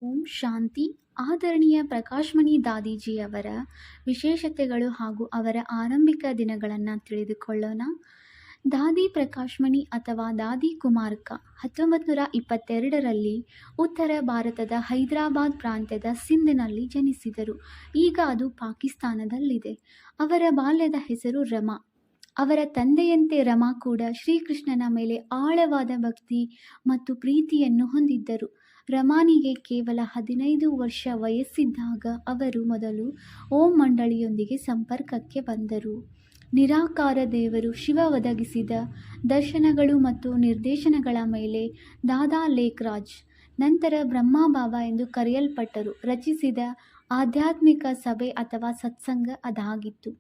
ಓಂ ಶಾಂತಿ. ಆದರಣೀಯ ಪ್ರಕಾಶ್ಮಣಿ ದಾದೀಜಿಯವರ ವಿಶೇಷತೆಗಳು ಹಾಗೂ ಅವರ ಆರಂಭಿಕ ದಿನಗಳನ್ನು ತಿಳಿದುಕೊಳ್ಳೋಣ. ದಾದಿ ಪ್ರಕಾಶ್ಮಣಿ ಅಥವಾ ದಾದಿ ಕುಮಾರಕ 1922ರಲ್ಲಿ ಉತ್ತರ ಭಾರತದ ಹೈದರಾಬಾದ್ ಪ್ರಾಂತ್ಯದ ಸಿಂಧ್ನಲ್ಲಿ ಜನಿಸಿದರು. ಈಗ ಅದು ಪಾಕಿಸ್ತಾನದಲ್ಲಿದೆ. ಅವರ ಬಾಲ್ಯದ ಹೆಸರು ರಮಾ. ಅವರ ತಂದೆಯಂತೆ ರಮಾ ಕೂಡ ಶ್ರೀಕೃಷ್ಣನ ಮೇಲೆ ಆಳವಾದ ಭಕ್ತಿ ಮತ್ತು ಪ್ರೀತಿಯನ್ನು ಹೊಂದಿದ್ದರು. ರಮಾನಿಗೆ ಕೇವಲ 15 ವರ್ಷ ವಯಸ್ಸಿದ್ದಾಗ ಅವರು ಮೊದಲು ಓಂ ಮಂಡಳಿಯೊಂದಿಗೆ ಸಂಪರ್ಕಕ್ಕೆ ಬಂದರು. ನಿರಾಕಾರ ದೇವರು ಶಿವ ಒದಗಿಸಿದ ದರ್ಶನಗಳು ಮತ್ತು ನಿರ್ದೇಶನಗಳ ಮೇಲೆ ದಾದಾ ಲೇಖರಾಜ್, ನಂತರ ಬ್ರಹ್ಮಬಾಬಾ ಎಂದು ಕರೆಯಲ್ಪಟ್ಟರು, ರಚಿಸಿದ ಆಧ್ಯಾತ್ಮಿಕ ಸಭೆ ಅಥವಾ ಸತ್ಸಂಗ ಅದಾಗಿತ್ತು.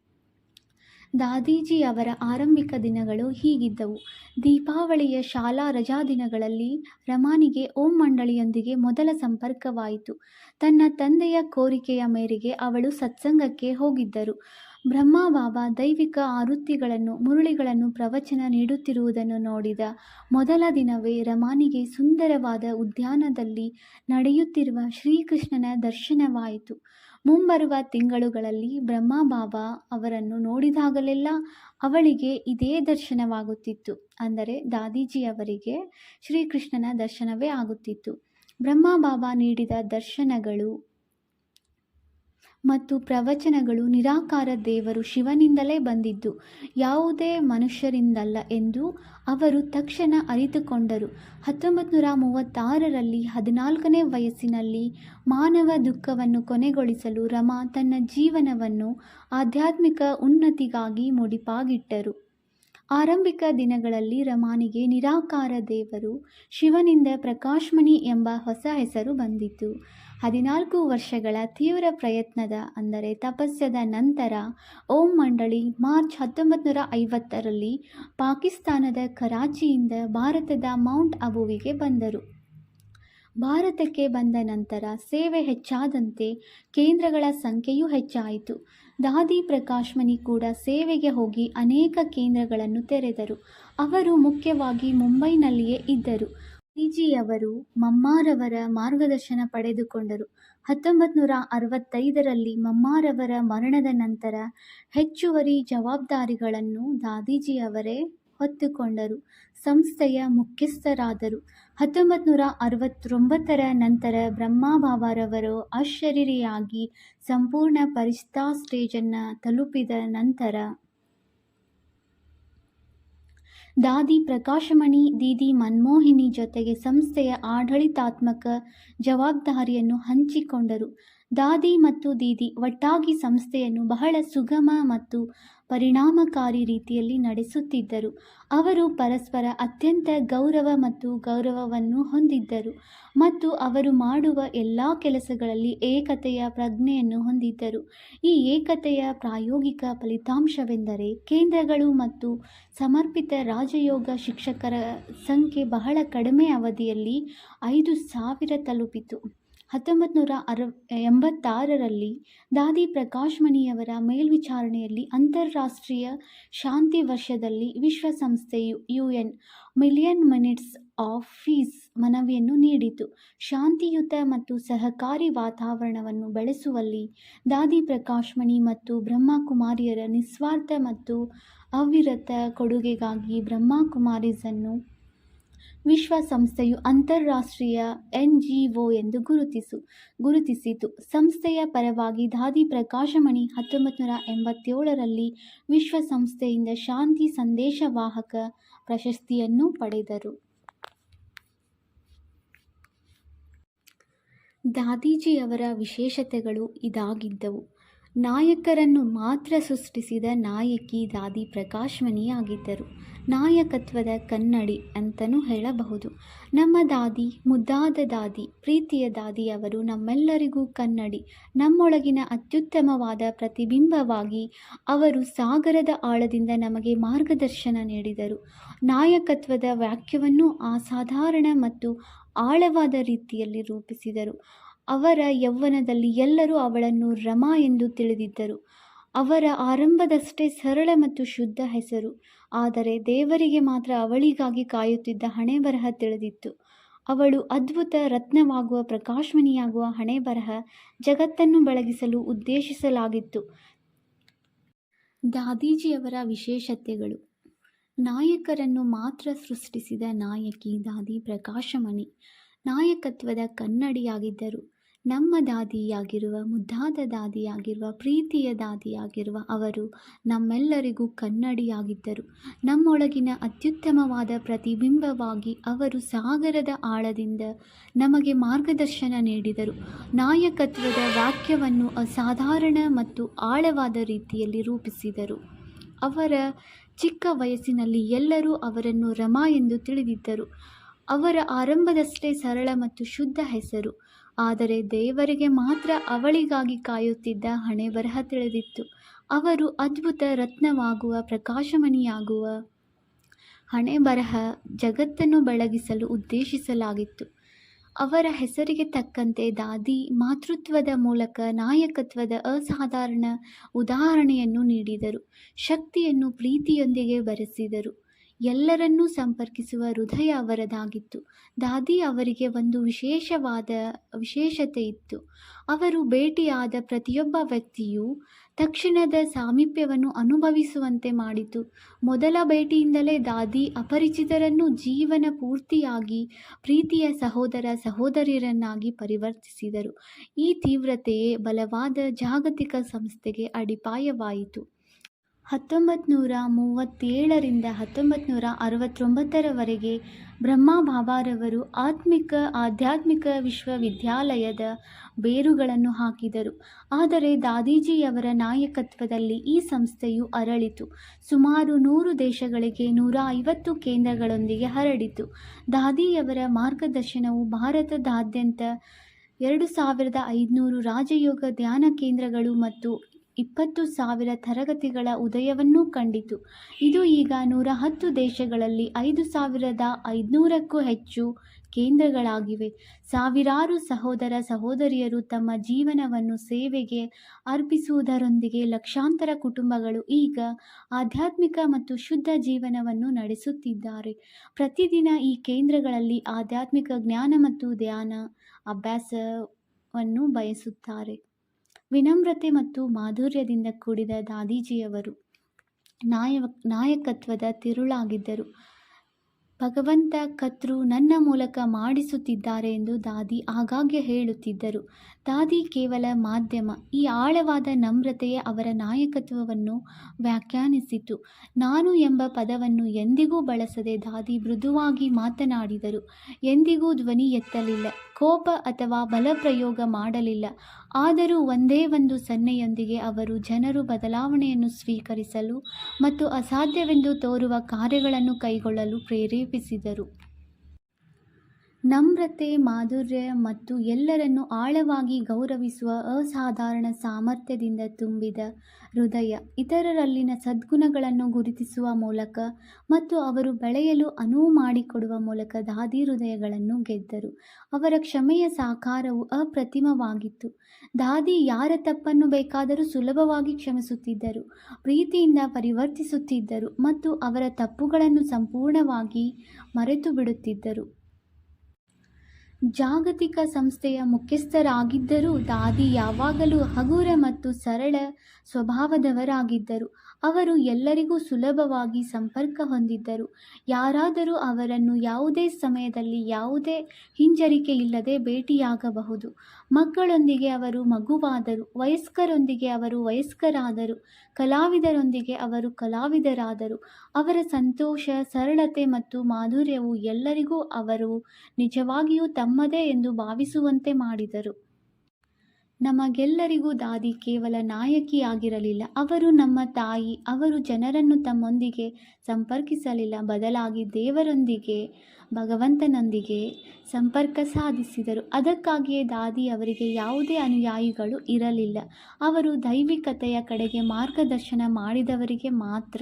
ದಾದೀಜಿ ಅವರ ಆರಂಭಿಕ ದಿನಗಳು ಹೀಗಿದ್ದವು. ದೀಪಾವಳಿಯ ಶಾಲಾ ರಜಾದಿನಗಳಲ್ಲಿ ರಮಾನಿಗೆ ಓಂ ಮಂಡಳಿಯೊಂದಿಗೆ ಮೊದಲ ಸಂಪರ್ಕವಾಯಿತು. ತನ್ನ ತಂದೆಯ ಕೋರಿಕೆಯ ಮೇರೆಗೆ ಅವಳು ಸತ್ಸಂಗಕ್ಕೆ ಹೋಗಿದ್ದರು. ಬ್ರಹ್ಮಬಾಬಾ ದೈವಿಕ ಆವೃತ್ತಿಗಳನ್ನು, ಮುರುಳಿಗಳನ್ನು ಪ್ರವಚನ ನೀಡುತ್ತಿರುವುದನ್ನು ನೋಡಿದ ಮೊದಲ ದಿನವೇ ರಮಾನಿಗೆ ಸುಂದರವಾದ ಉದ್ಯಾನದಲ್ಲಿ ನಡೆಯುತ್ತಿರುವ ಶ್ರೀಕೃಷ್ಣನ ದರ್ಶನವಾಯಿತು. ಮುಂಬರುವ ತಿಂಗಳುಗಳಲ್ಲಿ ಬ್ರಹ್ಮಬಾಬಾ ಅವರನ್ನು ನೋಡಿದಾಗಲೆಲ್ಲ ಅವಳಿಗೆ ಇದೇ ದರ್ಶನವಾಗುತ್ತಿತ್ತು. ಅಂದರೆ ದಾದೀಜಿಯವರಿಗೆ ಶ್ರೀಕೃಷ್ಣನ ದರ್ಶನವೇ ಆಗುತ್ತಿತ್ತು. ಬ್ರಹ್ಮಬಾಬಾ ನೀಡಿದ ದರ್ಶನಗಳು ಮತ್ತು ಪ್ರವಚನಗಳು ನಿರಾಕಾರ ದೇವರು ಶಿವನಿಂದಲೇ ಬಂದಿದ್ದು, ಯಾವುದೇ ಮನುಷ್ಯರಿಂದಲ್ಲ ಎಂದು ಅವರು ತಕ್ಷಣ ಅರಿತುಕೊಂಡರು. 1936ರಲ್ಲಿ 14ನೇ ವಯಸ್ಸಿನಲ್ಲಿ ಮಾನವ ದುಃಖವನ್ನು ಕೊನೆಗೊಳಿಸಲು ರಮಾ ತನ್ನ ಜೀವನವನ್ನು ಆಧ್ಯಾತ್ಮಿಕ ಉನ್ನತಿಗಾಗಿ ಮುಡಿಪಾಗಿಟ್ಟರು. ಆರಂಭಿಕ ದಿನಗಳಲ್ಲಿ ರಮಾನಿಗೆ ನಿರಾಕಾರ ದೇವರು ಶಿವನಿಂದ ಪ್ರಕಾಶ್ಮಣಿ ಎಂಬ ಹೊಸ ಹೆಸರು ಬಂದಿತು. 14 ವರ್ಷಗಳ ತೀವ್ರ ಪ್ರಯತ್ನದ ಅಂದರೆ ತಪಸ್ಸದ ನಂತರ ಓಂ ಮಂಡಳಿ ಮಾರ್ಚ್ 1950ರಲ್ಲಿ ಪಾಕಿಸ್ತಾನದ ಕರಾಚಿಯಿಂದ ಭಾರತದ ಮೌಂಟ್ ಅಬುವಿಗೆ ಬಂದರು. ಭಾರತಕ್ಕೆ ಬಂದ ನಂತರ ಸೇವೆ ಹೆಚ್ಚಾದಂತೆ ಕೇಂದ್ರಗಳ ಸಂಖ್ಯೆಯೂ ಹೆಚ್ಚಾಯಿತು. ದಾದಿ ಪ್ರಕಾಶ್ಮಣಿ ಕೂಡ ಸೇವೆಗೆ ಹೋಗಿ ಅನೇಕ ಕೇಂದ್ರಗಳನ್ನು ತೆರೆದರು. ಅವರು ಮುಖ್ಯವಾಗಿ ಮುಂಬೈನಲ್ಲಿಯೇ ಇದ್ದರು. ದಾದೀಜಿಯವರು ಮಮ್ಮಾರವರ ಮಾರ್ಗದರ್ಶನ ಪಡೆದುಕೊಂಡರು. 1965ರಲ್ಲಿ ಮಮ್ಮಾರವರ ಮರಣದ ನಂತರ ಹೆಚ್ಚುವರಿ ಜವಾಬ್ದಾರಿಗಳನ್ನು ದಾದೀಜಿಯವರೇ ಹೊತ್ತುಕೊಂಡರು. ಸಂಸ್ಥೆಯ ಮುಖ್ಯಸ್ಥರಾದರು. 1969ರ ನಂತರ ಬ್ರಹ್ಮಬಾಬಾರವರು ಅಶರೀರಿಯಾಗಿ ಸಂಪೂರ್ಣ ಪರಿಷ್ಠಾ ಸ್ಟೇಜನ್ನು ತಲುಪಿದ ನಂತರ ದಾದಿ ಪ್ರಕಾಶಮಣಿ ದೀದಿ ಮನ್ಮೋಹಿನಿ ಜೊತೆಗೆ ಸಂಸ್ಥೆಯ ಆಡಳಿತಾತ್ಮಕ ಜವಾಬ್ದಾರಿಯನ್ನು ಹಂಚಿಕೊಂಡರು. ದಾದಿ ಮತ್ತು ದೀದಿ ಒಟ್ಟಾಗಿ ಸಂಸ್ಥೆಯನ್ನು ಬಹಳ ಸುಗಮ ಮತ್ತು ಪರಿಣಾಮಕಾರಿ ರೀತಿಯಲ್ಲಿ ನಡೆಸುತ್ತಿದ್ದರು. ಅವರು ಪರಸ್ಪರ ಅತ್ಯಂತ ಗೌರವ ಮತ್ತು ಗೌರವವನ್ನು ಹೊಂದಿದ್ದರು ಮತ್ತು ಅವರು ಮಾಡುವ ಎಲ್ಲ ಕೆಲಸಗಳಲ್ಲಿ ಏಕತೆಯ ಪ್ರಜ್ಞೆಯನ್ನು ಹೊಂದಿದ್ದರು. ಈ ಏಕತೆಯ ಪ್ರಾಯೋಗಿಕ ಫಲಿತಾಂಶವೆಂದರೆ ಕೇಂದ್ರಗಳು ಮತ್ತು ಸಮರ್ಪಿತ ರಾಜಯೋಗ ಶಿಕ್ಷಕರ ಸಂಖ್ಯೆ ಬಹಳ ಕಡಿಮೆ ಅವಧಿಯಲ್ಲಿ 5,000 ತಲುಪಿತು. 1986ರಲ್ಲಿ ದಾದಿ ಪ್ರಕಾಶ್ಮಣಿಯವರ ಮೇಲ್ವಿಚಾರಣೆಯಲ್ಲಿ ಅಂತಾರಾಷ್ಟ್ರೀಯ ಶಾಂತಿ ವರ್ಷದಲ್ಲಿ ವಿಶ್ವಸಂಸ್ಥೆಯು UN million minutes of piece ಮನವಿಯನ್ನು ನೀಡಿತು. ಶಾಂತಿಯುತ ಮತ್ತು ಸಹಕಾರಿ ವಾತಾವರಣವನ್ನು ಬೆಳೆಸುವಲ್ಲಿ ದಾದಿ ಪ್ರಕಾಶ್ಮಣಿ ಮತ್ತು ಬ್ರಹ್ಮಕುಮಾರಿಯರ ನಿಸ್ವಾರ್ಥ ಮತ್ತು ಅವಿರತ ಕೊಡುಗೆಗಾಗಿ ಬ್ರಹ್ಮಕುಮಾರೀಸನ್ನು ವಿಶ್ವಸಂಸ್ಥೆಯು ಅಂತಾರಾಷ್ಟ್ರೀಯ NGO ಎಂದು ಗುರುತಿಸಿತು. ಸಂಸ್ಥೆಯ ಪರವಾಗಿ ದಾದಿ ಪ್ರಕಾಶಮಣಿ 1987ರಲ್ಲಿ ವಿಶ್ವಸಂಸ್ಥೆಯಿಂದ ಶಾಂತಿ ಸಂದೇಶವಾಹಕ ಪ್ರಶಸ್ತಿಯನ್ನು ಪಡೆದರು. ದಾದೀಜಿಯವರ ವಿಶೇಷತೆಗಳು ಇದಾಗಿದ್ದವು. ನಾಯಕರನ್ನು ಮಾತ್ರ ಸೃಷ್ಟಿಸಿದ ನಾಯಕಿ ದಾದಿ ಪ್ರಕಾಶ್ಮಣಿಯಾಗಿದ್ದರು. ನಾಯಕತ್ವದ ಕನ್ನಡಿ ಅಂತಲೂ ಹೇಳಬಹುದು. ನಮ್ಮ ದಾದಿ, ಮುದ್ದಾದ ದಾದಿ, ಪ್ರೀತಿಯ ದಾದಿಯವರು ನಮ್ಮೆಲ್ಲರಿಗೂ ಕನ್ನಡಿ, ನಮ್ಮೊಳಗಿನ ಅತ್ಯುತ್ತಮವಾದ ಪ್ರತಿಬಿಂಬವಾಗಿ ಅವರು ಸಾಗರದ ಆಳದಿಂದ ನಮಗೆ ಮಾರ್ಗದರ್ಶನ ನೀಡಿದರು. ನಾಯಕತ್ವದ ವಾಕ್ಯವನ್ನು ಅಸಾಧಾರಣ ಮತ್ತು ಆಳವಾದ ರೀತಿಯಲ್ಲಿ ರೂಪಿಸಿದರು. ಅವರ ಯೌವನದಲ್ಲಿ ಎಲ್ಲರೂ ಅವಳನ್ನು ರಮಾ ಎಂದು ತಿಳಿದಿದ್ದರು. ಅವರ ಆರಂಭದಷ್ಟೇ ಸರಳ ಮತ್ತು ಶುದ್ಧ ಹೆಸರು, ಆದರೆ ದೇವರಿಗೆ ಮಾತ್ರ ಅವಳಿಗಾಗಿ ಕಾಯುತ್ತಿದ್ದ ಹಣೆಬರಹ ತಿಳಿದಿತ್ತು. ಅವಳು ಅದ್ಭುತ ರತ್ನವಾಗುವ ಪ್ರಕಾಶಮಣಿಯಾಗುವ ಹಣೆಬರಹ ಜಗತ್ತನ್ನು ಬೆಳಗಿಸಲು ಉದ್ದೇಶಿಸಲಾಗಿತ್ತು. ದಾದೀಜಿಯವರ ವಿಶೇಷತೆಗಳು. ನಾಯಕರನ್ನು ಮಾತ್ರ ಸೃಷ್ಟಿಸಿದ ನಾಯಕಿ ದಾದಿ ಪ್ರಕಾಶಮಣಿ. ನಾಯಕತ್ವದ ಕನ್ನಡಿಯಾಗಿದ್ದರು. ನಮ್ಮ ದಾದಿಯಾಗಿರುವ, ಮುದ್ದಾದ ದಾದಿಯಾಗಿರುವ, ಪ್ರೀತಿಯ ದಾದಿಯಾಗಿರುವ ಅವರು ನಮ್ಮೆಲ್ಲರಿಗೂ ಕನ್ನಡಿಯಾಗಿದ್ದರು. ನಮ್ಮೊಳಗಿನ ಅತ್ಯುತ್ತಮವಾದ ಪ್ರತಿಬಿಂಬವಾಗಿ ಅವರು ಸಾಗರದ ಆಳದಿಂದ ನಮಗೆ ಮಾರ್ಗದರ್ಶನ ನೀಡಿದರು. ನಾಯಕತ್ವದ ವಾಕ್ಯವನ್ನು ಅಸಾಧಾರಣ ಮತ್ತು ಆಳವಾದ ರೀತಿಯಲ್ಲಿ ರೂಪಿಸಿದರು. ಅವರ ಚಿಕ್ಕ ವಯಸ್ಸಿನಲ್ಲಿ ಎಲ್ಲರೂ ಅವರನ್ನು ರಮಾ ಎಂದು ತಿಳಿದಿದ್ದರು. ಅವರ ಆರಂಭದಷ್ಟೇ ಸರಳ ಮತ್ತು ಶುದ್ಧ ಹೆಸರು. ಆದರೆ ದೇವರಿಗೆ ಮಾತ್ರ ಅವಳಿಗಾಗಿ ಕಾಯುತ್ತಿದ್ದ ಹಣೆಬರಹ ತಿಳಿದಿತ್ತು. ಅವರು ಅದ್ಭುತ ರತ್ನವಾಗುವ, ಪ್ರಕಾಶಮಣಿಯಾಗುವ ಹಣೆಬರಹ ಜಗತ್ತನ್ನು ಬೆಳಗಿಸಲು ಉದ್ದೇಶಿಸಲಾಗಿತ್ತು. ಅವರ ಹೆಸರಿಗೆ ತಕ್ಕಂತೆ ದಾದಿ ಮಾತೃತ್ವದ ಮೂಲಕ ನಾಯಕತ್ವದ ಅಸಾಧಾರಣ ಉದಾಹರಣೆಯನ್ನು ನೀಡಿದರು. ಶಕ್ತಿಯನ್ನು ಪ್ರೀತಿಯೊಂದಿಗೆ ಬೆರೆಸಿದರು. ಎಲ್ಲರನ್ನೂ ಸಂಪರ್ಕಿಸುವ ಹೃದಯ ಅವರದಾಗಿತ್ತು. ದಾದಿ ಅವರಿಗೆ ಒಂದು ವಿಶೇಷತೆ ಇತ್ತು. ಅವರು ಭೇಟಿಯಾದ ಪ್ರತಿಯೊಬ್ಬ ವ್ಯಕ್ತಿಯೂ ತಕ್ಷಣದ ಸಾಮೀಪ್ಯವನ್ನು ಅನುಭವಿಸುವಂತೆ ಮಾಡಿತು. ಮೊದಲ ಭೇಟಿಯಿಂದಲೇ ದಾದಿ ಅಪರಿಚಿತರನ್ನು ಜೀವನ ಪೂರ್ತಿಯಾಗಿ ಪ್ರೀತಿಯ ಸಹೋದರ ಸಹೋದರಿಯರನ್ನಾಗಿ ಪರಿವರ್ತಿಸಿದರು. ಈ ತೀವ್ರತೆಯೇ ಬಲವಾದ ಜಾಗತಿಕ ಸಂಸ್ಥೆಗೆ ಅಡಿಪಾಯವಾಯಿತು. 1937 ರಿಂದ 1969 ರವರೆಗೆ ಬ್ರಹ್ಮಬಾಬಾರವರು ಆಧ್ಯಾತ್ಮಿಕ ವಿಶ್ವವಿದ್ಯಾಲಯದ ಬೇರುಗಳನ್ನು ಹಾಕಿದರು. ಆದರೆ ದಾದೀಜಿಯವರ ನಾಯಕತ್ವದಲ್ಲಿ ಈ ಸಂಸ್ಥೆಯು ಅರಳಿತು. ಸುಮಾರು 100 ದೇಶಗಳಿಗೆ 150 ಕೇಂದ್ರಗಳೊಂದಿಗೆ ಹರಡಿತು. ದಾದಿಯವರ ಮಾರ್ಗದರ್ಶನವು ಭಾರತದಾದ್ಯಂತ 2500 ರಾಜಯೋಗ ಧ್ಯಾನ ಕೇಂದ್ರಗಳು ಮತ್ತು 20,000 ತರಗತಿಗಳ ಉದಯವನ್ನೂ ಕಂಡಿತು. ಇದು ಈಗ 110 ದೇಶಗಳಲ್ಲಿ 5,500ಕ್ಕೂ ಹೆಚ್ಚು ಕೇಂದ್ರಗಳಾಗಿವೆ. ಸಾವಿರಾರು ಸಹೋದರ ಸಹೋದರಿಯರು ತಮ್ಮ ಜೀವನವನ್ನು ಸೇವೆಗೆ ಅರ್ಪಿಸುವುದರೊಂದಿಗೆ ಲಕ್ಷಾಂತರ ಕುಟುಂಬಗಳು ಈಗ ಆಧ್ಯಾತ್ಮಿಕ ಮತ್ತು ಶುದ್ಧ ಜೀವನವನ್ನು ನಡೆಸುತ್ತಿದ್ದಾರೆ. ಪ್ರತಿದಿನ ಈ ಕೇಂದ್ರಗಳಲ್ಲಿ ಆಧ್ಯಾತ್ಮಿಕ ಜ್ಞಾನ ಮತ್ತು ಧ್ಯಾನ ಅಭ್ಯಾಸವನ್ನು ಬಯಸುತ್ತಾರೆ. ವಿನಮ್ರತೆ ಮತ್ತು ಮಾಧುರ್ಯದಿಂದ ಕೂಡಿದ ದಾದೀಜಿಯವರು ನಾಯಕತ್ವದ ತಿರುಳಾಗಿದ್ದರು. ಭಗವಂತ ಕರ್ತೃ ನನ್ನ ಮೂಲಕ ಮಾಡಿಸುತ್ತಿದ್ದಾರೆ ಎಂದು ದಾದಿ ಆಗಾಗ್ಗೆ ಹೇಳುತ್ತಿದ್ದರು. ದಾದಿ ಕೇವಲ ಮಾಧ್ಯಮ. ಈ ಆಳವಾದ ನಮ್ರತೆಯೇ ಅವರ ನಾಯಕತ್ವವನ್ನು ವ್ಯಾಖ್ಯಾನಿಸಿತು. ನಾನು ಎಂಬ ಪದವನ್ನು ಎಂದಿಗೂ ಬಳಸದೆ ದಾದಿ ಮೃದುವಾಗಿ ಮಾತನಾಡಿದರು. ಎಂದಿಗೂ ಧ್ವನಿ ಎತ್ತಲಿಲ್ಲ, ಕೋಪ ಅಥವಾ ಬಲಪ್ರಯೋಗ ಮಾಡಲಿಲ್ಲ. ಆದರೂ ಒಂದೇ ಒಂದು ಸನ್ನೆಯೊಂದಿಗೆ ಅವರು ಜನರು ಬದಲಾವಣೆಯನ್ನು ಸ್ವೀಕರಿಸಲು ಮತ್ತು ಅಸಾಧ್ಯವೆಂದು ತೋರುವ ಕಾರ್ಯಗಳನ್ನು ಕೈಗೊಳ್ಳಲು ಪ್ರೇರೇಪಿಸಿದರು. ನಮ್ರತೆ, ಮಾಧುರ್ಯ ಮತ್ತು ಎಲ್ಲರನ್ನೂ ಆಳವಾಗಿ ಗೌರವಿಸುವ ಅಸಾಧಾರಣ ಸಾಮರ್ಥ್ಯದಿಂದ ತುಂಬಿದ ಹೃದಯ, ಇತರರಲ್ಲಿನ ಸದ್ಗುಣಗಳನ್ನು ಗುರುತಿಸುವ ಮೂಲಕ ಮತ್ತು ಅವರು ಬೆಳೆಯಲು ಅನುವು ಮಾಡಿಕೊಡುವ ಮೂಲಕ ದಾದಿ ಹೃದಯಗಳನ್ನು ಗೆದ್ದರು. ಅವರ ಕ್ಷಮೆಯ ಸಾಕಾರವು ಅಪ್ರತಿಮವಾಗಿತ್ತು. ದಾದಿ ಯಾರ ತಪ್ಪನ್ನು ಬೇಕಾದರೂ ಸುಲಭವಾಗಿ ಕ್ಷಮಿಸುತ್ತಿದ್ದರು, ಪ್ರೀತಿಯಿಂದ ಪರಿವರ್ತಿಸುತ್ತಿದ್ದರು ಮತ್ತು ಅವರ ತಪ್ಪುಗಳನ್ನು ಸಂಪೂರ್ಣವಾಗಿ ಮರೆತು ಬಿಡುತ್ತಿದ್ದರು. ಜಾಗತಿಕ ಸಂಸ್ಥೆಯ ಮುಖ್ಯಸ್ಥರಾಗಿದ್ದರೂ ದಾದಿ ಯಾವಾಗಲೂ ಹಗುರ ಮತ್ತು ಸರಳ ಸ್ವಭಾವದವರಾಗಿದ್ದರು. ಅವರು ಎಲ್ಲರಿಗೂ ಸುಲಭವಾಗಿ ಸಂಪರ್ಕ ಹೊಂದಿದ್ದರು. ಯಾರಾದರೂ ಅವರನ್ನು ಯಾವುದೇ ಸಮಯದಲ್ಲಿ ಯಾವುದೇ ಹಿಂಜರಿಕೆಯಿಲ್ಲದೆ ಭೇಟಿಯಾಗಬಹುದು. ಮಕ್ಕಳೊಂದಿಗೆ ಅವರು ಮಗುವಾದರು, ವಯಸ್ಕರೊಂದಿಗೆ ಅವರು ವಯಸ್ಕರಾದರು, ಕಲಾವಿದರೊಂದಿಗೆ ಅವರು ಕಲಾವಿದರಾದರು. ಅವರ ಸಂತೋಷ, ಸರಳತೆ ಮತ್ತು ಮಾಧುರ್ಯವು ಎಲ್ಲರಿಗೂ ಅವರು ನಿಜವಾಗಿಯೂ ತಮ್ಮದೇ ಎಂದು ಭಾವಿಸುವಂತೆ ಮಾಡಿದರು. ನಮಗೆಲ್ಲರಿಗೂ ದಾದಿ ಕೇವಲ ನಾಯಕಿಯಾಗಿರಲಿಲ್ಲ, ಅವರು ನಮ್ಮ ತಾಯಿ. ಅವರು ಜನರನ್ನು ತಮ್ಮೊಂದಿಗೆ ಸಂಪರ್ಕಿಸಲಿಲ್ಲ, ಬದಲಾಗಿ ದೇವರೊಂದಿಗೆ, ಭಗವಂತನೊಂದಿಗೆ ಸಂಪರ್ಕ ಸಾಧಿಸಿದರು. ಅದಕ್ಕಾಗಿಯೇ ದಾದಿ ಅವರಿಗೆ ಯಾವುದೇ ಅನುಯಾಯಿಗಳು ಇರಲಿಲ್ಲ. ಅವರು ದೈವಿಕತೆಯ ಕಡೆಗೆ ಮಾರ್ಗದರ್ಶನ ಮಾಡಿದವರಿಗೆ ಮಾತ್ರ.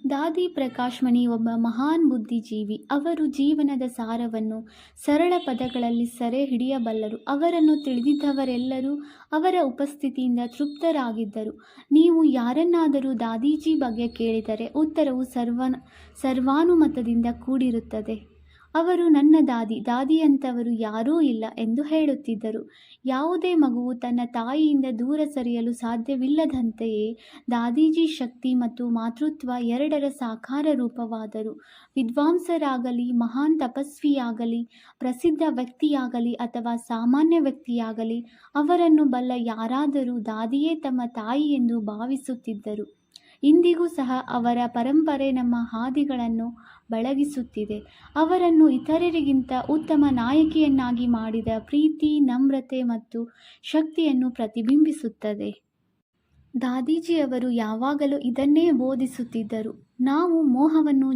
ದಾದಿ ಪ್ರಕಾಶ್ಮಣಿ ಒಬ್ಬ ಮಹಾನ್ ಬುದ್ಧಿಜೀವಿ. ಅವರು ಜೀವನದ ಸಾರವನ್ನು ಸರಳ ಪದಗಳಲ್ಲಿ ಸೆರೆ ಹಿಡಿಯಬಲ್ಲರು. ಅವರನ್ನು ತಿಳಿದಿದ್ದವರೆಲ್ಲರೂ ಅವರ ಉಪಸ್ಥಿತಿಯಿಂದ ತೃಪ್ತರಾಗಿದ್ದರು. ನೀವು ಯಾರನ್ನಾದರೂ ದಾದೀಜಿ ಬಗ್ಗೆ ಕೇಳಿದರೆ ಉತ್ತರವು ಸರ್ವಾನುಮತದಿಂದ ಕೂಡಿರುತ್ತದೆ. ಅವರು ನನ್ನ ದಾದಿಯಂಥವರು ಯಾರೂ ಇಲ್ಲ ಎಂದು ಹೇಳುತ್ತಿದ್ದರು. ಯಾವುದೇ ಮಗುವು ತನ್ನ ತಾಯಿಯಿಂದ ದೂರ ಸರಿಯಲು ಸಾಧ್ಯವಿಲ್ಲದಂತೆಯೇ ದಾದೀಜಿ ಶಕ್ತಿ ಮತ್ತು ಮಾತೃತ್ವ ಎರಡರ ಸಾಕಾರ ರೂಪವಾದರು. ವಿದ್ವಾಂಸರಾಗಲಿ, ಮಹಾನ್ ತಪಸ್ವಿಯಾಗಲಿ, ಪ್ರಸಿದ್ಧ ವ್ಯಕ್ತಿಯಾಗಲಿ ಅಥವಾ ಸಾಮಾನ್ಯ ವ್ಯಕ್ತಿಯಾಗಲಿ, ಅವರನ್ನು ಬಲ್ಲ ಯಾರಾದರೂ ದಾದಿಯೇ ತಮ್ಮ ತಾಯಿ ಎಂದು ಭಾವಿಸುತ್ತಿದ್ದರು. ಇಂದಿಗೂ ಸಹ ಅವರ ಪರಂಪರೆ ನಮ್ಮ ಹಾದಿಗಳನ್ನು ಬೆಳಗಿಸುತ್ತಿದೆ. ಅವರನ್ನು ಇತರರಿಗಿಂತ ಉತ್ತಮ ನಾಯಕಿಯನ್ನಾಗಿ ಮಾಡಿದ ಪ್ರೀತಿ, ನಮ್ರತೆ ಮತ್ತು ಶಕ್ತಿಯನ್ನು ಪ್ರತಿಬಿಂಬಿಸುತ್ತದೆ. ದಾದೀಜಿಯವರು ಯಾವಾಗಲೂ ಇದನ್ನೇ ಬೋಧಿಸುತ್ತಿದ್ದರು. ನಾವು ಮೋಹವನ್ನು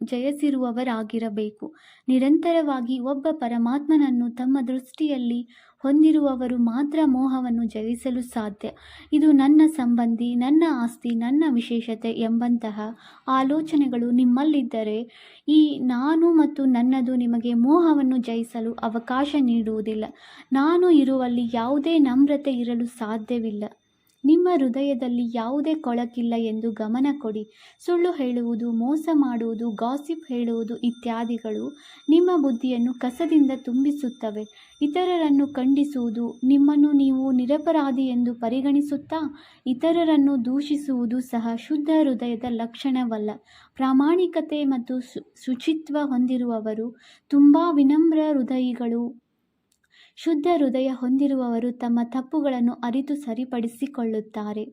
ಜಯಿಸಿರುವವರಾಗಿರಬೇಕು. ನಿರಂತರವಾಗಿ ಒಬ್ಬ ಪರಮಾತ್ಮನನ್ನು ತಮ್ಮ ದೃಷ್ಟಿಯಲ್ಲಿ ಹೊಂದಿರುವವರು ಮಾತ್ರ ಮೋಹವನ್ನು ಜಯಿಸಲು ಸಾಧ್ಯ. ಇದು ನನ್ನ ಸಂಬಂಧಿ, ನನ್ನ ಆಸ್ತಿ, ನನ್ನ ವಿಶೇಷತೆ ಎಂಬಂತಹ ಆಲೋಚನೆಗಳು ನಿಮ್ಮಲ್ಲಿದ್ದರೆ ಈ ನಾನು ಮತ್ತು ನನ್ನದು ನಿಮಗೆ ಮೋಹವನ್ನು ಜಯಿಸಲು ಅವಕಾಶ ನೀಡುವುದಿಲ್ಲ. ನಾನು ಇರುವಲ್ಲಿ ಯಾವುದೇ ನಮ್ರತೆ ಇರಲು ಸಾಧ್ಯವಿಲ್ಲ. ನಿಮ್ಮ ಹೃದಯದಲ್ಲಿ ಯಾವುದೇ ಕೊಳಕಿಲ್ಲ ಎಂದು ಗಮನ ಕೊಡಿ. ಸುಳ್ಳು ಹೇಳುವುದು, ಮೋಸ ಮಾಡುವುದು, ಗಾಸಿಪ್ ಹೇಳುವುದು ಇತ್ಯಾದಿಗಳು ನಿಮ್ಮ ಬುದ್ಧಿಯನ್ನು ಕಸದಿಂದ ತುಂಬಿಸುತ್ತವೆ. ಇತರರನ್ನು ಖಂಡಿಸುವುದು, ನಿಮ್ಮನ್ನು ನೀವು ನಿರಪರಾಧಿ ಎಂದು ಪರಿಗಣಿಸುತ್ತಾ ಇತರರನ್ನು ದೂಷಿಸುವುದು ಸಹ ಶುದ್ಧ ಹೃದಯದ ಲಕ್ಷಣವಲ್ಲ. ಪ್ರಾಮಾಣಿಕತೆ ಮತ್ತು ಶುಚಿತ್ವ ಹೊಂದಿರುವವರು, ತುಂಬ ವಿನಮ್ರ ಹೃದಯಿಗಳು, ಶುದ್ಧ ಹೃದಯ ಹೊಂದಿರುವವರು ತಮ್ಮ ತಪ್ಪುಗಳನ್ನು ಅರಿತು ಸರಿಪಡಿಸಿಕೊಳ್ಳುತ್ತಾರೆ.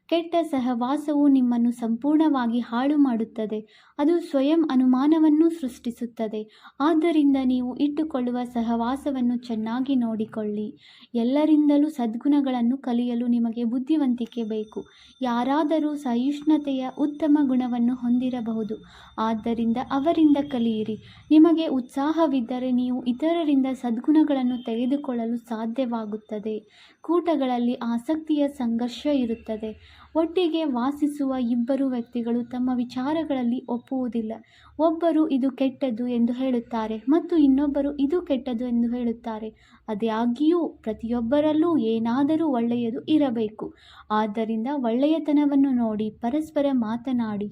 ಕೆಟ್ಟ ಸಹವಾಸವು ನಿಮ್ಮನ್ನು ಸಂಪೂರ್ಣವಾಗಿ ಹಾಳು ಮಾಡುತ್ತದೆ. ಅದು ಸ್ವಯಂ ಅನುಮಾನವನ್ನು ಸೃಷ್ಟಿಸುತ್ತದೆ. ಆದ್ದರಿಂದ ನೀವು ಇಟ್ಟುಕೊಳ್ಳುವ ಸಹವಾಸವನ್ನು ಚೆನ್ನಾಗಿ ನೋಡಿಕೊಳ್ಳಿ. ಎಲ್ಲರಿಂದಲೂ ಸದ್ಗುಣಗಳನ್ನು ಕಲಿಯಲು ನಿಮಗೆ ಬುದ್ಧಿವಂತಿಕೆ ಬೇಕು. ಯಾರಾದರೂ ಸಹಿಷ್ಣುತೆಯ ಉತ್ತಮ ಗುಣವನ್ನು ಹೊಂದಿರಬಹುದು. ಆದ್ದರಿಂದ ಅವರಿಂದ ಕಲಿಯಿರಿ. ನಿಮಗೆ ಉತ್ಸಾಹವಿದ್ದರೆ ನೀವು ಇತರರಿಂದ ಸದ್ಗುಣಗಳನ್ನು ತೆಗೆದುಕೊಳ್ಳಲು ಸಾಧ್ಯವಾಗುತ್ತದೆ. ಕೂಟಗಳಲ್ಲಿ ಆಸಕ್ತಿಯ ಸಂಘರ್ಷ ಇರುತ್ತದೆ. ಒಟ್ಟಿಗೆ ವಾಸಿಸುವ ಇಬ್ಬರು ವ್ಯಕ್ತಿಗಳು ತಮ್ಮ ವಿಚಾರಗಳಲ್ಲಿ ಒಪ್ಪುವುದಿಲ್ಲ. ಒಬ್ಬರು ಇದು ಕೆಟ್ಟದ್ದು ಎಂದು ಹೇಳುತ್ತಾರೆ ಮತ್ತು ಇನ್ನೊಬ್ಬರು ಇದು ಕೆಟ್ಟದ್ದು ಎಂದು ಹೇಳುತ್ತಾರೆ. ಆದಾಗ್ಯೂ ಪ್ರತಿಯೊಬ್ಬರಲ್ಲೂ ಏನಾದರೂ ಒಳ್ಳೆಯದು ಇರಬೇಕು. ಆದ್ದರಿಂದ ಒಳ್ಳೆಯತನವನ್ನು ನೋಡಿ ಪರಸ್ಪರ ಮಾತನಾಡಿ.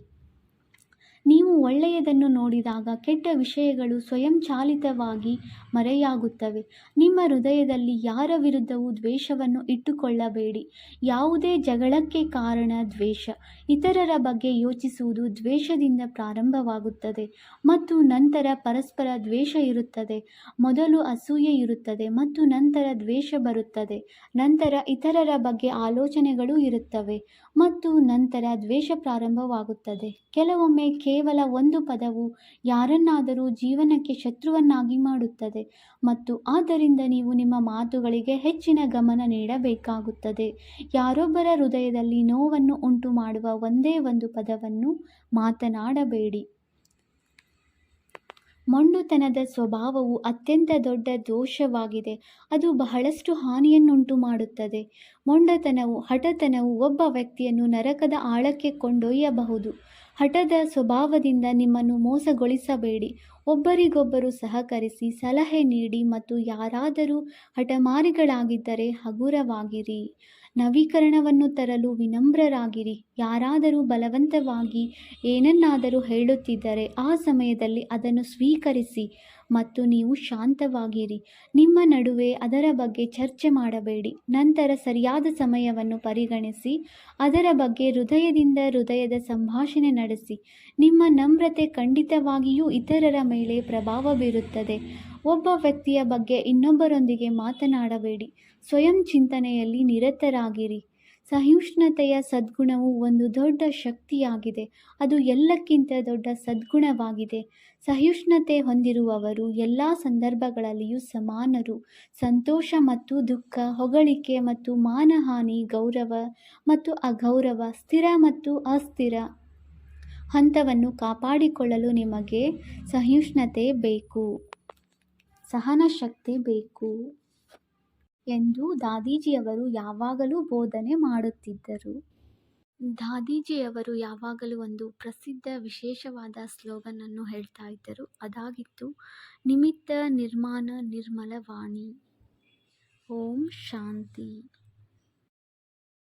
ನೀವು ಒಳ್ಳೆಯದನ್ನು ನೋಡಿದಾಗ ಕೆಟ್ಟ ವಿಷಯಗಳು ಸ್ವಯಂಚಾಲಿತವಾಗಿ ಮರೆಯಾಗುತ್ತವೆ. ನಿಮ್ಮ ಹೃದಯದಲ್ಲಿ ಯಾರ ವಿರುದ್ಧವೂ ದ್ವೇಷವನ್ನು ಇಟ್ಟುಕೊಳ್ಳಬೇಡಿ. ಯಾವುದೇ ಜಗಳಕ್ಕೆ ಕಾರಣ ದ್ವೇಷ. ಇತರರ ಬಗ್ಗೆ ಯೋಚಿಸುವುದು ದ್ವೇಷದಿಂದ ಪ್ರಾರಂಭವಾಗುತ್ತದೆ ಮತ್ತು ನಂತರ ಪರಸ್ಪರ ದ್ವೇಷ ಇರುತ್ತದೆ. ಮೊದಲು ಅಸೂಯೆ ಇರುತ್ತದೆ ಮತ್ತು ನಂತರ ದ್ವೇಷ ಬರುತ್ತದೆ. ನಂತರ ಇತರರ ಬಗ್ಗೆ ಆಲೋಚನೆಗಳು ಇರುತ್ತವೆ ಮತ್ತು ನಂತರ ದ್ವೇಷ ಪ್ರಾರಂಭವಾಗುತ್ತದೆ. ಕೆಲವೊಮ್ಮೆ ಕೇವಲ ಒಂದು ಪದವು ಯಾರನ್ನಾದರೂ ಜೀವನಕ್ಕೆ ಶತ್ರುವನ್ನಾಗಿ ಮಾಡುತ್ತದೆ ಮತ್ತು ಆದ್ದರಿಂದ ನೀವು ನಿಮ್ಮ ಮಾತುಗಳಿಗೆ ಹೆಚ್ಚಿನ ಗಮನ ನೀಡಬೇಕಾಗುತ್ತದೆ. ಯಾರೊಬ್ಬರ ಹೃದಯದಲ್ಲಿ ನೋವನ್ನು ಉಂಟುಮಾಡುವ ಒಂದೇ ಒಂದು ಪದವನ್ನು ಮಾತನಾಡಬೇಡಿ. ಮೊಂಡುತನದ ಸ್ವಭಾವವು ಅತ್ಯಂತ ದೊಡ್ಡ ದೋಷವಾಗಿದೆ. ಅದು ಬಹಳಷ್ಟು ಹಾನಿಯನ್ನುಂಟು ಮಾಡುತ್ತದೆ. ಮೊಂಡತನವು, ಹಠತನವು ಒಬ್ಬ ವ್ಯಕ್ತಿಯನ್ನು ನರಕದ ಆಳಕ್ಕೆ ಕೊಂಡೊಯ್ಯಬಹುದು. ಹಠದ ಸ್ವಭಾವದಿಂದ ನಿಮ್ಮನ್ನು ಮೋಸಗೊಳಿಸಬೇಡಿ. ಒಬ್ಬರಿಗೊಬ್ಬರು ಸಹಕರಿಸಿ, ಸಲಹೆ ನೀಡಿ ಮತ್ತು ಯಾರಾದರೂ ಹಠಮಾರಿಗಳಾಗಿದ್ದರೆ ಹಗುರವಾಗಿರಿ. ನವೀಕರಣವನ್ನು ತರಲು ವಿನಮ್ರರಾಗಿರಿ. ಯಾರಾದರೂ ಬಲವಂತವಾಗಿ ಏನನ್ನಾದರೂ ಹೇಳುತ್ತಿದ್ದರೆ ಆ ಸಮಯದಲ್ಲಿ ಅದನ್ನು ಸ್ವೀಕರಿಸಿ ಮತ್ತು ನೀವು ಶಾಂತವಾಗಿರಿ. ನಿಮ್ಮ ನಡುವೆ ಅದರ ಬಗ್ಗೆ ಚರ್ಚೆ ಮಾಡಬೇಡಿ. ನಂತರ ಸರಿಯಾದ ಸಮಯವನ್ನು ಪರಿಗಣಿಸಿ ಅದರ ಬಗ್ಗೆ ಹೃದಯದ ಸಂಭಾಷಣೆ ನಡೆಸಿ. ನಿಮ್ಮ ನಮ್ರತೆ ಖಂಡಿತವಾಗಿಯೂ ಇತರರ ಮೇಲೆ ಪ್ರಭಾವ ಬೀರುತ್ತದೆ. ಒಬ್ಬ ವ್ಯಕ್ತಿಯ ಬಗ್ಗೆ ಇನ್ನೊಬ್ಬರೊಂದಿಗೆ ಮಾತನಾಡಬೇಡಿ. ಸ್ವಯಂ ಚಿಂತನೆಯಲ್ಲಿ ನಿರತರಾಗಿರಿ. ಸಹಿಷ್ಣುತೆಯ ಸದ್ಗುಣವು ಒಂದು ದೊಡ್ಡ ಶಕ್ತಿಯಾಗಿದೆ. ಅದು ಎಲ್ಲಕ್ಕಿಂತ ದೊಡ್ಡ ಸದ್ಗುಣವಾಗಿದೆ. ಸಹಿಷ್ಣುತೆ ಹೊಂದಿರುವವರು ಎಲ್ಲ ಸಂದರ್ಭಗಳಲ್ಲಿಯೂ ಸಮಾನರು. ಸಂತೋಷ ಮತ್ತು ದುಃಖ, ಹೊಗಳಿಕೆ ಮತ್ತು ಮಾನಹಾನಿ, ಗೌರವ ಮತ್ತು ಅಗೌರವ, ಸ್ಥಿರ ಮತ್ತು ಅಸ್ಥಿರ ಹಂತವನ್ನು ಕಾಪಾಡಿಕೊಳ್ಳಲು ನಿಮಗೆ ಸಹಿಷ್ಣುತೆ ಬೇಕು, ಸಹನಶಕ್ತಿ ಬೇಕು ಎಂದು ದಾದೀಜಿಯವರು ಯಾವಾಗಲೂ ಬೋಧನೆ ಮಾಡುತ್ತಿದ್ದರು. ದಾದೀಜಿಯವರು ಯಾವಾಗಲೂ ಒಂದು ಪ್ರಸಿದ್ಧ ವಿಶೇಷವಾದ ಸ್ಲೋಗನ್ ಅನ್ನು ಹೇಳ್ತಾ ಇದ್ದರು. ಅದಾಗಿತ್ತು, ನಿಮಿತ್ತ ನಿರ್ಮಾಣ ನಿರ್ಮಲ ವಾಣಿ. ಓಂ ಶಾಂತಿ.